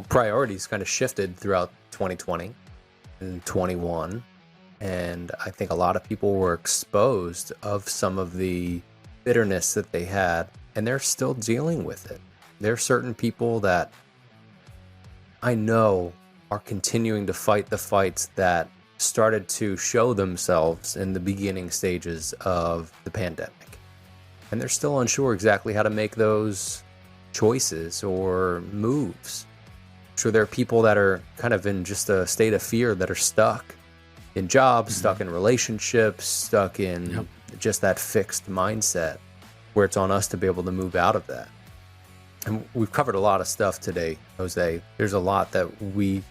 priorities kind of shifted throughout 2020 and 21. And I think a lot of people were exposed of some of the bitterness that they had, and they're still dealing with it. There are certain people that I know are continuing to fight the fights that started to show themselves in the beginning stages of the pandemic. And they're still unsure exactly how to make those choices or moves. I'm sure there are people that are kind of in just a state of fear that are stuck in jobs, stuck in relationships, stuck in just that fixed mindset, where it's on us to be able to move out of that. And we've covered a lot of stuff today, Jose. There's a lot that we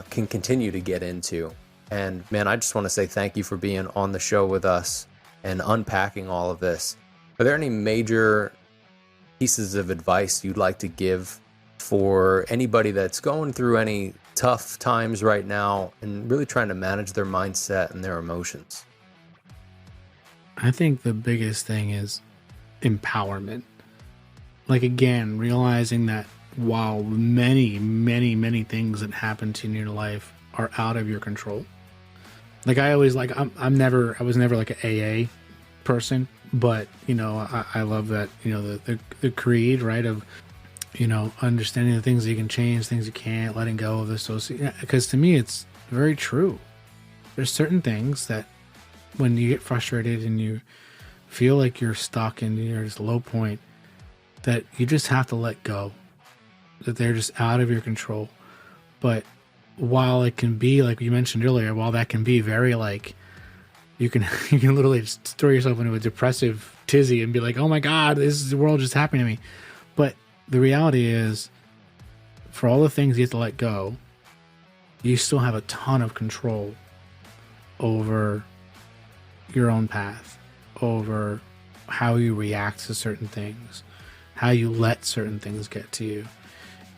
can continue to get into. And man, I just want to say thank you for being on the show with us and unpacking all of this. Are there any major pieces of advice you'd like to give for anybody that's going through any tough times right now and really trying to manage their mindset and their emotions? I think the biggest thing is empowerment. Like, again, realizing that while many, many, many things that happen to you in your life are out of your control. Like, I always like, I was never like an AA person, but, you know, I love that, you know, the creed, right, of, you know, understanding the things that you can change, things you can't, letting go of the because to me, it's very true. There's certain things that when you get frustrated and you feel like you're stuck and you're at this low point, that you just have to let go, that they're just out of your control. But while it can be, like you mentioned earlier, while that can be very like, you can literally just throw yourself into a depressive tizzy and be like, oh my God, this is the world just happening to me. But the reality is, for all the things you have to let go, you still have a ton of control over your own path, over how you react to certain things, how you let certain things get to you.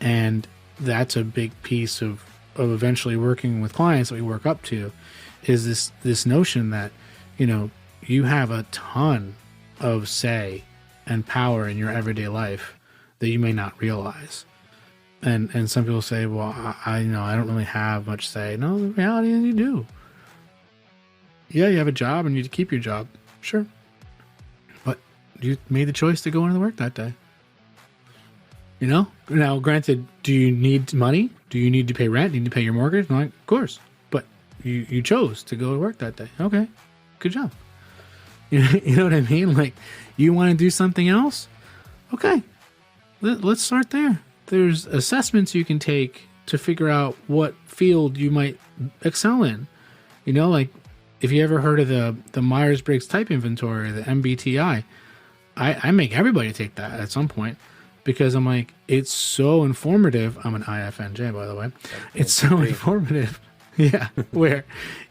And that's a big piece of eventually working with clients that we work up to, is this notion that, you know, you have a ton of say and power in your everyday life that you may not realize. And some people say, well, I you know, I don't really have much say. No, the reality is you do. Yeah, you have a job and you keep your job. Sure. But you made the choice to go into work that day. You know? Now, granted, do you need money? Do you need to pay rent? Do you need to pay your mortgage? No, of course. But you chose to go to work that day. Okay. Good job. You know what I mean? Like, you want to do something else? Okay. Let's start there. There's assessments you can take to figure out what field you might excel in. You know, like, if you ever heard of the Myers-Briggs Type Inventory, the MBTI, I make everybody take that at some point, because I'm like, it's so informative. I'm an IFNJ, by the way. It's so informative. Yeah. Where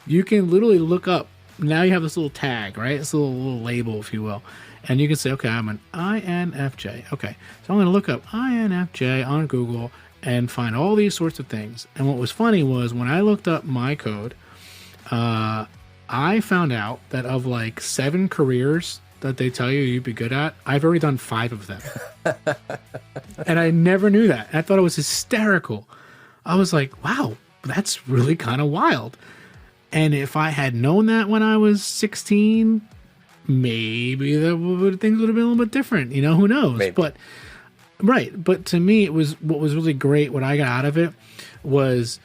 you can literally look up. Now you have this little tag, right? This little label, if you will. And you can say, okay, I'm an INFJ. Okay. So I'm going to look up INFJ on Google and find all these sorts of things. And what was funny was when I looked up my code, I found out that of like 7 careers that they tell you you'd be good at, I've already done 5 of them. And I never knew that. I thought it was hysterical. I was like, wow, that's really kind of wild. And if I had known that when I was 16, maybe things would have been a little bit different. You know, who knows? Maybe. But right. But to me, it was what was really great. What I got out of it was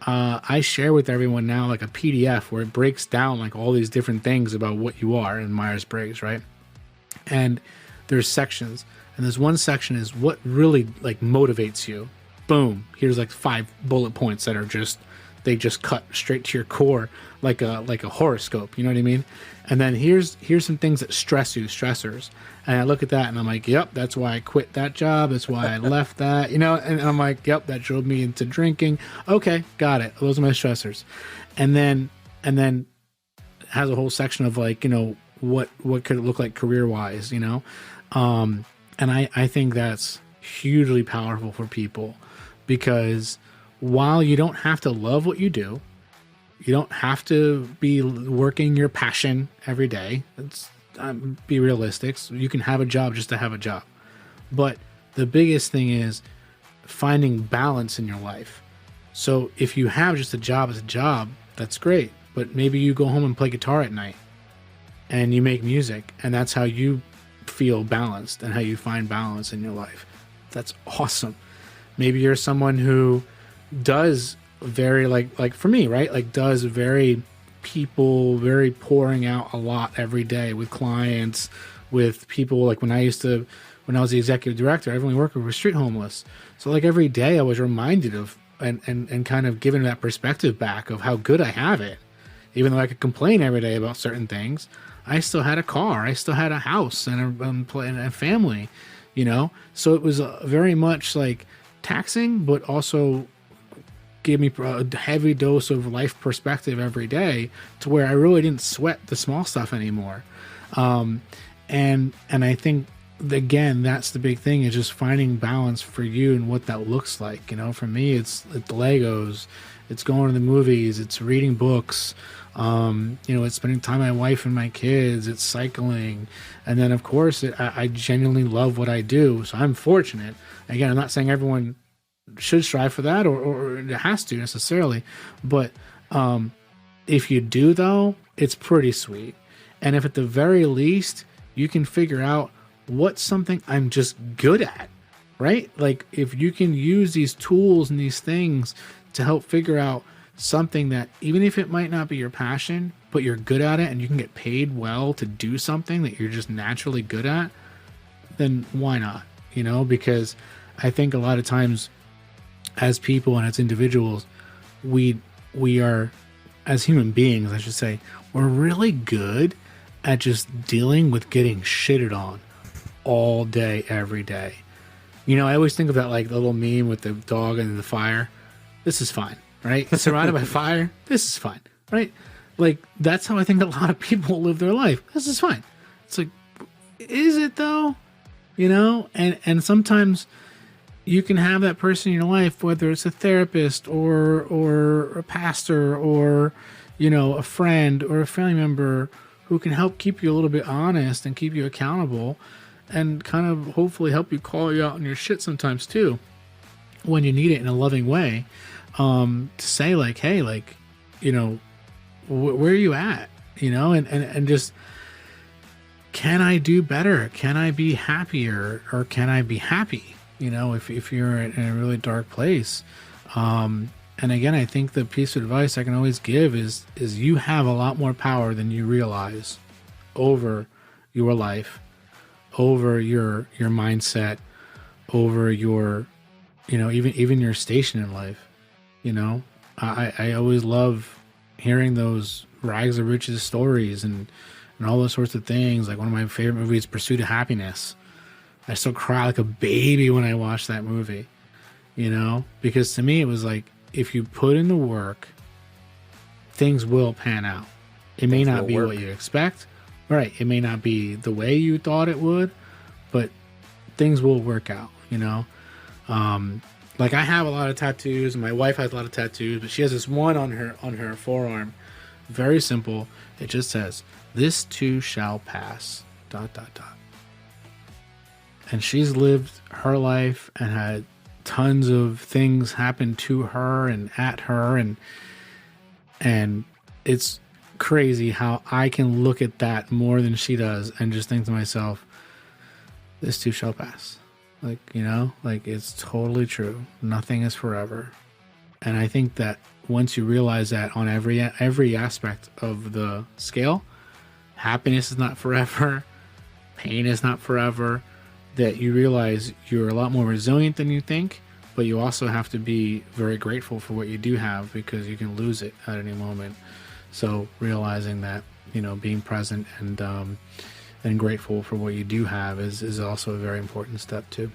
I share with everyone now like a PDF where it breaks down like all these different things about what you are in Myers-Briggs, right? And there's sections, and there's one section is what really like motivates you. Boom. Here's like 5 bullet points that are just, they just cut straight to your core like a horoscope, you know what I mean? And then here's some things that stress you, stressors. And I look at that and I'm like, yep, that's why I quit that job. That's why I left that, you know? And I'm like, yep, that drove me into drinking. Okay, got it. Those are my stressors. And then has a whole section of like, you know, what could it look like career-wise, you know? And I think that's hugely powerful for people, because while you don't have to love what you do, you don't have to be working your passion every day. Let's be realistic. So you can have a job just to have a job. But the biggest thing is finding balance in your life. So if you have just a job as a job, that's great. But maybe you go home and play guitar at night and you make music, and that's how you feel balanced and how you find balance in your life. That's awesome. Maybe you're someone who does very like for me, right? Like does very very pouring out a lot every day with clients, with people. Like when I was the executive director, I've only worked with street homeless. So like every day I was reminded of and kind of given that perspective back of how good I have it. Even though I could complain every day about certain things, I still had a car, I still had a house and a family, you know? So it was very much like taxing, but also gave me a heavy dose of life perspective every day to where I really didn't sweat the small stuff anymore. And I think, again, that's the big thing, is just finding balance for you and what that looks like. You know, for me, it's Legos, it's going to the movies, it's reading books, you know, it's spending time with my wife and my kids, it's cycling. And then of course I genuinely love what I do. So I'm fortunate. Again, I'm not saying everyone should strive for that or it has to necessarily, but if you do though, it's pretty sweet. And if at the very least you can figure out what's something I'm just good at, right? Like if you can use these tools and these things to help figure out something that, even if it might not be your passion, but you're good at it and you can get paid well to do something that you're just naturally good at, then why not? You know, because I think a lot of times as people and as individuals, we are, as human beings, I should say, we're really good at just dealing with getting shitted on all day, every day. You know, I always think of that like the little meme with the dog and the fire. This is fine, right? Surrounded by fire. This is fine, right? Like that's how I think a lot of people live their life. This is fine. It's like, is it though? You know, and sometimes you can have that person in your life, whether it's a therapist or a pastor or, you know, a friend or a family member who can help keep you a little bit honest and keep you accountable and kind of hopefully help you call you out on your shit sometimes too, when you need it in a loving way, to say like, hey, like, you know, where are you at? You know, and just, can I do better? Can I be happier? Or can I be happy? You know, if you're in a really dark place. And again, I think the piece of advice I can always give is you have a lot more power than you realize over your life, over your mindset, over your, you know, even your station in life. You know, I always love hearing those rags to riches stories and all those sorts of things. Like one of my favorite movies, Pursuit of Happiness. I still cry like a baby when I watch that movie, you know, because to me it was like, if you put in the work, things will pan out. It may not be what you expect, right? It may not be the way you thought it would, but things will work out, you know. Like I have a lot of tattoos, and my wife has a lot of tattoos, but she has this one on her forearm, very simple. It just says, "This too shall pass." ... And she's lived her life and had tons of things happen to her and at her, and it's crazy how I can look at that more than she does and just think to myself, this too shall pass. Like, you know, like it's totally true. Nothing is forever. And I think that once you realize that on every aspect of the scale, happiness is not forever, pain is not forever, that you realize you're a lot more resilient than you think, but you also have to be very grateful for what you do have, because you can lose it at any moment. So realizing that, you know, being present and grateful for what you do have is also a very important step too.